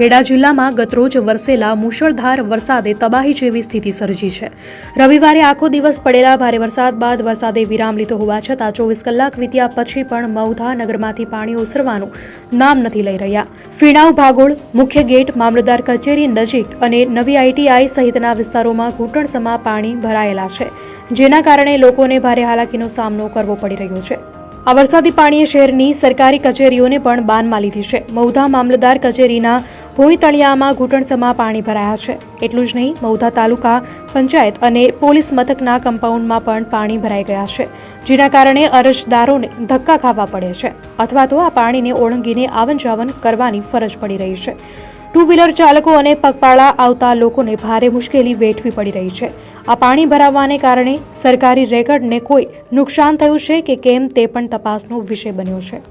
ખેડા જિલ્લામાં ગતરોજ વરસેલા મુશળધાર વરસાદે તબાહી જેવી સ્થિતિ સર્જી છે। રવિવારે આખો દિવસ પડેલા ભારે વરસાદ બાદ વરસાદે વિરામ લીધો હોવા છતાં 24 કલાક વીત્યા પછી પણ મૌધા નગરમાંથી પાણી ઓસરવાનું નામ નથી લઈ રહ્યા। ફીણાવ ભાગોળ મુખ્ય ગેટ મામલતદાર કચેરી નજીક અને નવી ITI સહિતના વિસ્તારોમાં ઘૂંટણસમા પાણી ભરાયેલા છે, જેના કારણે લોકોને ભારે હાલાકીનો સામનો કરવો પડી રહ્યો છે। આ વરસાદી પાણીએ શહેરની સરકારી કચેરીઓને પણ બાનમાં લીધી છે। મૌધા મામલતદાર કચેરીના ભોયતળિયામાં ઘૂંટણસમા પાણી ભરાયા છે। એટલું જ નહીં, મૌધા તાલુકા પંચાયત અને પોલીસ મથકના કમ્પાઉન્ડમાં પણ પાણી ભરાઈ ગયા છે, જેના કારણે અરજદારોને ધક્કા ખાવા પડે છે અથવા તો આ પાણીને ઓળંગીને આવન જાવન કરવાની ફરજ પડી રહી છે। ટુ વ્હીલર ચાલકો અને પગપાળા આવતા લોકોને ભારે મુશ્કેલી વેઠવી પડી રહી છે। આ પાણી ભરાવાને કારણે સરકારી રેકર્ડને કોઈ નુકસાન થયું છે કે કેમ તે પણ તપાસનો વિષય બન્યો છે।